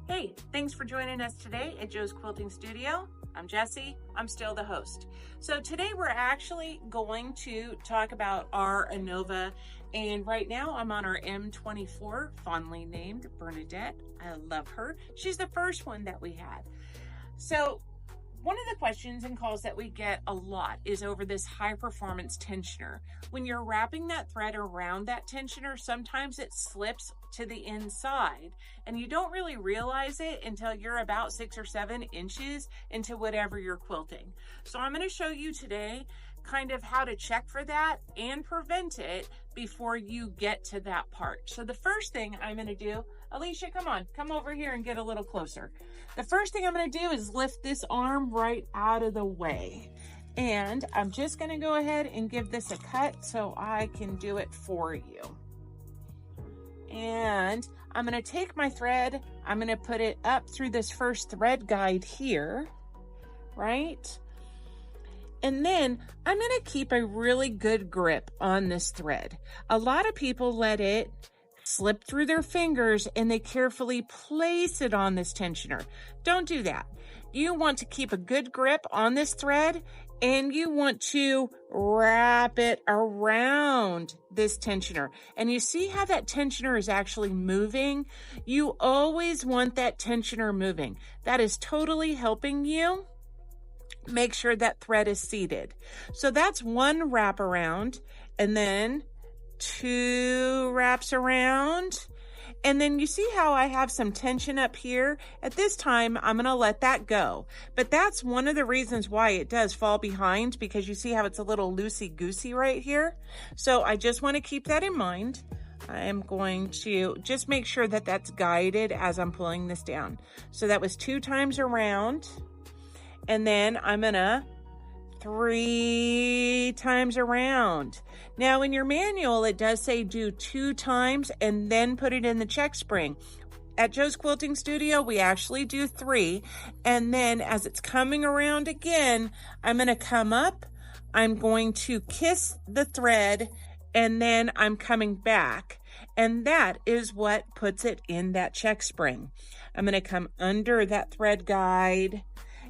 Hey, thanks for joining us today at Joe's Quilting Studio. I'm Jessie. I'm still the host. So today we're actually going to talk about our Innova, and right now I'm on our M24, fondly named Bernadette. I love her. She's the first one that we had. So one of the questions and calls that we get a lot is over this high performance tensioner. When you're wrapping that thread around that tensioner, sometimes it slips to the inside and you don't really realize it until you're about 6 or 7 inches into whatever you're quilting. So I'm going to show you today kind of how to check for that and prevent it before you get to that part. So the first thing I'm going to do, Alicia, come over here and get a little closer. The first thing I'm going to do is lift this arm right out of the way. And I'm just going to go ahead and give this a cut so I can do it for you. And I'm going to take my thread, I'm going to put it up through this first thread guide here, right? And then I'm going to keep a really good grip on this thread. A lot of people let it slip through their fingers and they carefully place it on this tensioner. Don't do that. You want to keep a good grip on this thread and you want to wrap it around this tensioner. And you see how that tensioner is actually moving? You always want that tensioner moving. That is totally helping you make sure that thread is seated. So that's one wrap around, and then 2 wraps around. And then you see how I have some tension up here? At this time, I'm gonna let that go. But that's one of the reasons why it does fall behind, because you see how it's a little loosey-goosey right here? So I just wanna keep that in mind. I'm going to just make sure that that's guided as I'm pulling this down. So that was 2 times around. And then I'm gonna 3 times around. Now in your manual, it does say do 2 times and then put it in the check spring. At Joe's Quilting Studio, we actually do 3. And then as it's coming around again, I'm gonna come up, I'm going to kiss the thread, and then I'm coming back. And that is what puts it in that check spring. I'm gonna come under that thread guide.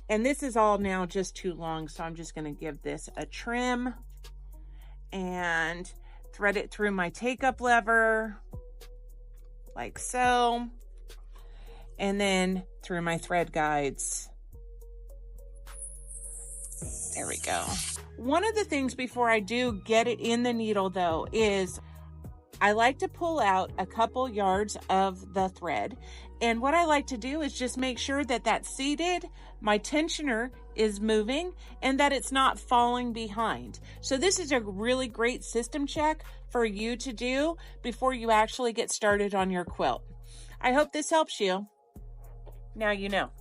And this is all now just too long, so I'm just going to give this a trim and thread it through my take-up lever, like so, and then through my thread guides. There we go. One of the things before I do get it in the needle, though, is I like to pull out a couple yards of the thread. And what I like to do is just make sure that that's seated, my tensioner is moving, and that it's not falling behind. So this is a really great system check for you to do before you actually get started on your quilt. I hope this helps you. Now you know.